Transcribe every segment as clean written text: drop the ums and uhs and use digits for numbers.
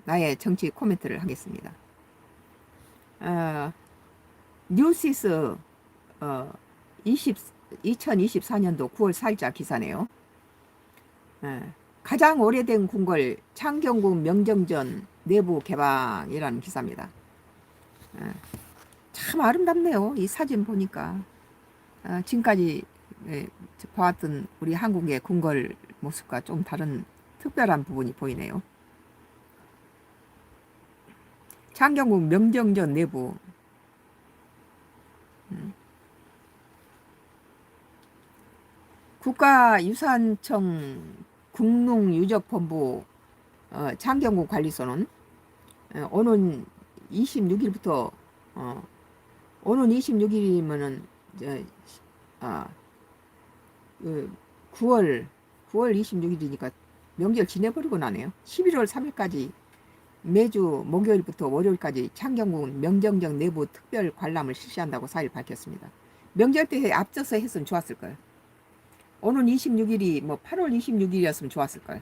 나의 정치 코멘트를 하겠습니다. 뉴시스 2024년도 9월 4일자 기사네요. 가장 오래된 궁궐 창경궁 명정전 내부 개방이라는 기사입니다. 참 아름답네요. 이 사진 보니까 지금까지 봐왔던 우리 한국의 궁궐 모습과 좀 다른 특별한 부분이 보이네요. 창경궁 명정전 내부. 국가유산청 국농유적본부 창경궁 관리소는 오는 26일부터 오는 26일이면은 9월 26일이니까 명절 지내버리고 나네요. 11월 3일까지 매주 목요일부터 월요일까지 창경궁 명정전 내부 특별 관람을 실시한다고 4일 밝혔습니다. 명절 때 앞서서 했으면 좋았을 걸. 오는 26일이 뭐 8월 26일이었으면 좋았을 걸.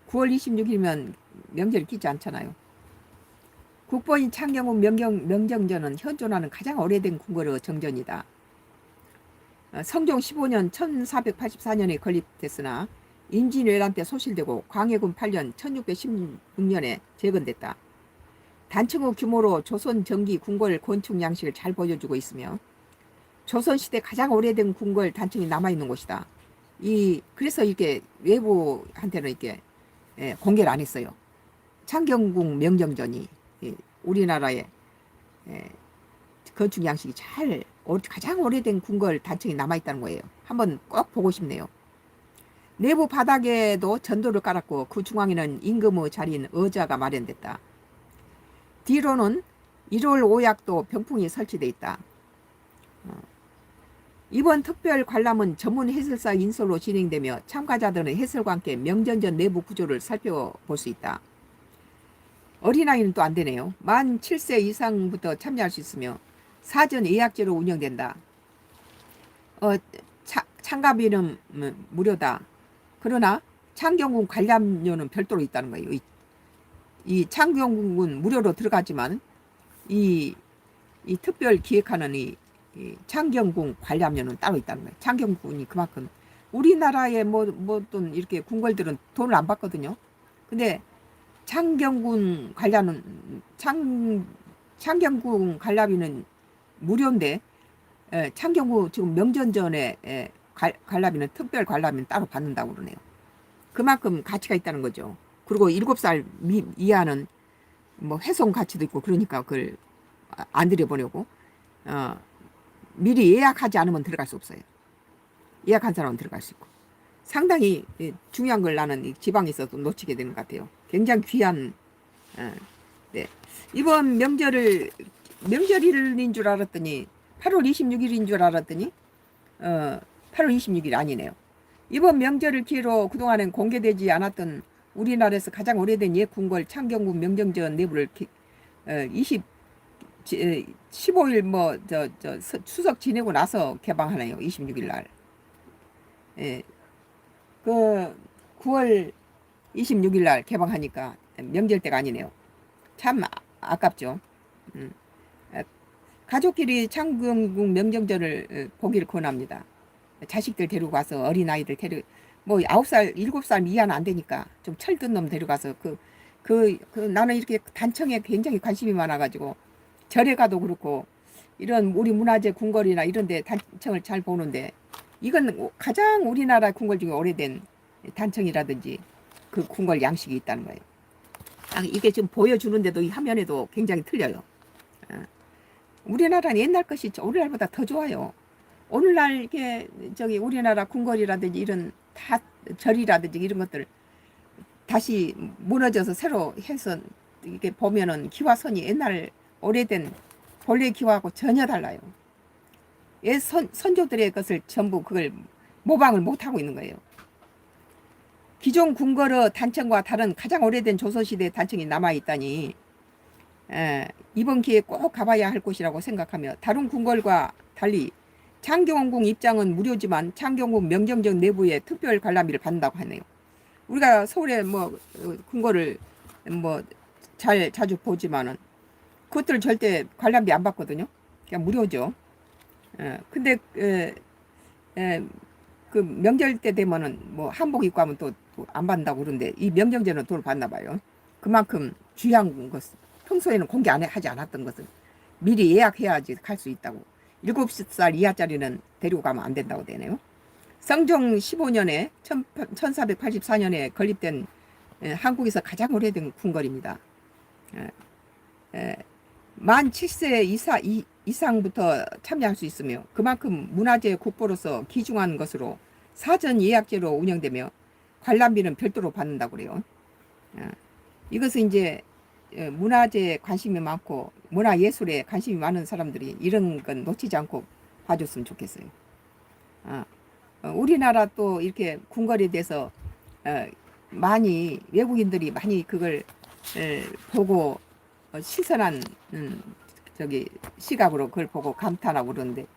9월 26일이면 명절이 끼지 않잖아요. 국보인 창경궁 명정전은 현존하는 가장 오래된 궁궐의 정전이다. 성종 15년 1484년에 건립됐으나 임진왜란 때 소실되고 광해군 8년 1616년에 재건됐다. 단층의 규모로 조선 정기 궁궐 건축 양식을 잘 보여주고 있으며 조선시대 가장 오래된 궁궐 단층이 남아있는 곳이다. 그래서 이렇게 외부한테는 이렇게 공개를 안 했어요. 창경궁 명정전이 우리나라의 건축 양식이 가장 오래된 궁궐 단층이 남아있다는 거예요. 한번 꼭 보고 싶네요. 내부 바닥에도 전도를 깔았고 그 중앙에는 임금의 자리인 의자가 마련됐다. 뒤로는 1월 5약도 병풍이 설치되어 있다. 이번 특별 관람은 전문 해설사 인솔로 진행되며 참가자들은 해설과 함께 명정전 내부 구조를 살펴볼 수 있다. 어린아이는 또 안 되네요. 만 7세 이상부터 참여할 수 있으며 사전 예약제로 운영된다. 참가비는 무료다. 그러나 창경궁 관람료는 별도로 있다는 거예요. 이 창경궁은 무료로 들어가지만 이 특별 기획하는 이 창경궁 관람료는 따로 있다는 거예요. 창경궁이 그만큼 우리나라의 뭐든 이렇게 궁궐들은 돈을 안 받거든요. 근데 창경궁 관람비는 무료인데 창경궁 지금 명전전에 관람비는 특별 관람비는 따로 받는다고 그러네요. 그만큼 가치가 있다는 거죠. 그리고 7살 이하는 뭐 회송 가치도 있고 그러니까 그걸 안 들여보려고 미리 예약하지 않으면 들어갈 수 없어요. 예약한 사람은 들어갈 수 있고 상당히 중요한 걸 나는 지방에 있어도 놓치게 되는 것 같아요. 굉장히 귀한 네. 이번 명절일인 줄 알았더니 8월 26일인 줄 알았더니 8월 26일 아니네요. 이번 명절을 기회로 그동안엔 공개되지 않았던 우리나라에서 가장 오래된 옛 궁궐 창경궁 명정전 내부를 15일 추석 지내고 나서 개방하네요. 26일 날. 그 9월 26일 날 개방하니까 명절 때가 아니네요. 참 아깝죠. 가족끼리 창경궁 명정전을 보기를 권합니다. 자식들 데리고 가서 어린아이들 뭐 9살, 7살 이하는 안 되니까 좀 철든 놈 데려가서 나는 이렇게 단청에 굉장히 관심이 많아가지고 절에 가도 그렇고 이런 우리 문화재 궁궐이나 이런 데 단청을 잘 보는데 이건 가장 우리나라 궁궐 중에 오래된 단청이라든지 그 궁궐 양식이 있다는 거예요. 이게 지금 보여주는데도 이 화면에도 굉장히 틀려요. 우리나라는 옛날 것이 오늘날보다 더 좋아요. 오늘날 이렇게 우리나라 궁궐이라든지 이런 절이라든지 이런 것들 다시 무너져서 새로 해서 이렇게 보면은 기와선이 옛날 오래된 본래 기와하고 전혀 달라요. 선조들의 것을 전부 그걸 모방을 못하고 있는 거예요. 기존 궁궐의 단청과 다른 가장 오래된 조선시대 단청이 남아있다니 이번 기회에 꼭 가봐야 할 곳이라고 생각하며 다른 궁궐과 달리 창경궁 입장은 무료지만 창경궁 명정전 내부에 특별 관람비를 받는다고 하네요. 우리가 서울에 뭐 궁궐을 뭐 자주 보지만은 그것들 절대 관람비 안 받거든요. 그냥 무료죠. 근데 그 명절 때 되면은 뭐 한복 입고 하면 또 안 받는다고 그러는데 이 명절에는 돈을 받나 봐요. 그만큼 귀한 것, 평소에는 공개 안 하지 않았던 것을 미리 예약해야지 갈 수 있다고. 7살 이하짜리는 데리고 가면 안 된다고 되네요. 성종 15년에 1484년에 건립된 한국에서 가장 오래된 궁궐입니다. 만 7세 이상부터 참여할 수 있으며 그만큼 문화재 국보로서 귀중한 것으로 사전 예약제로 운영되며 관람비는 별도로 받는다고 그래요. 이것은 이제 문화재에 관심이 많고 문화예술에 관심이 많은 사람들이 이런 건 놓치지 않고 봐줬으면 좋겠어요. 우리나라 또 이렇게 궁궐에 대해서 많이 외국인들이 많이 그걸 보고 시선한 시각으로 그걸 보고 감탄하고 그러는데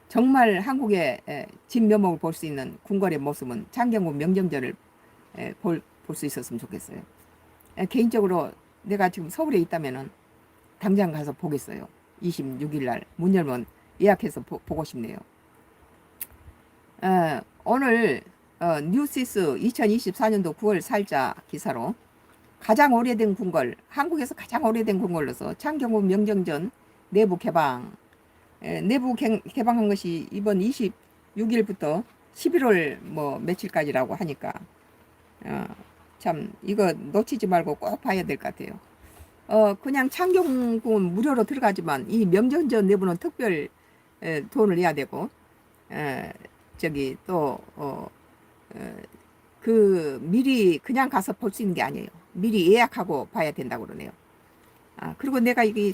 정말 한국의 진면목을 볼 수 있는 궁궐의 모습은 창경궁 명정전을 볼 수 있었으면 좋겠어요. 개인적으로 내가 지금 서울에 있다면은 당장 가서 보겠어요. 26일 날 문 열면 예약해서 보고 싶네요. 오늘 뉴시스 2024년도 9월 4일자 기사로 가장 오래된 궁궐, 한국에서 가장 오래된 궁궐로서 창경궁 명정전 내부 개방, 내부 개방한 것이 이번 26일부터 11월 뭐 며칠까지라고 하니까 참 이거 놓치지 말고 꼭 봐야 될 것 같아요. 그냥 창경궁은 무료로 들어가지만 이 명정전 내부는 특별 돈을 내야 되고 저기 또 그 미리 그냥 가서 볼 수 있는 게 아니에요. 미리 예약하고 봐야 된다고 그러네요. 그리고 내가 이게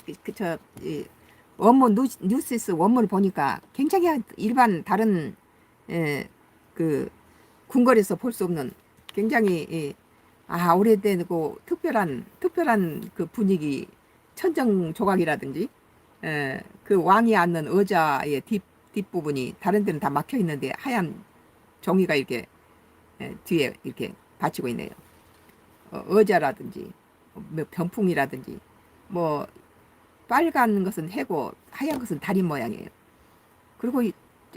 원문 뉴스에서 원문을 보니까 굉장히 일반 다른 그 궁궐에서 볼 수 없는 굉장히 오래되고 특별한 그 분위기 천정 조각이라든지 그 왕이 앉는 의자의 뒷부분이 다른 데는 다 막혀 있는데 하얀 종이가 이렇게 뒤에 이렇게 받치고 있네요. 의자라든지 뭐 병풍이라든지 뭐 빨간 것은 해고 하얀 것은 달인 모양이에요. 그리고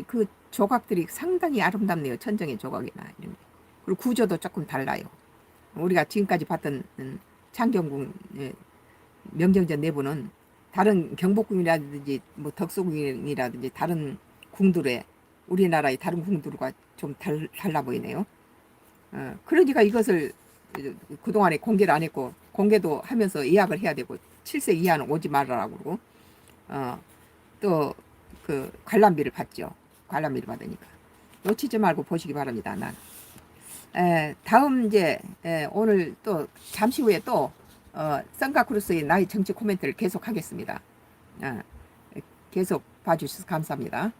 그 조각들이 상당히 아름답네요. 천정의 조각이나 이런 게. 그리고 구조도 조금 달라요. 우리가 지금까지 봤던 창경궁 명정전 내부는 다른 경복궁이라든지 뭐 덕수궁이라든지 다른 궁들의 우리나라의 다른 궁들과 좀 달라 보이네요. 그러니까 이것을 그동안에 공개를 안 했고 공개도 하면서 예약을 해야 되고 7세 이하는 오지 말라고 그러고 또 그 관람비를 받죠. 관람비를 받으니까 놓치지 말고 보시기 바랍니다. 난 다음 이제 오늘 또 잠시 후에 또 선가크루스의 나의 정치 코멘트를 계속 하겠습니다. 계속 봐주셔서 감사합니다.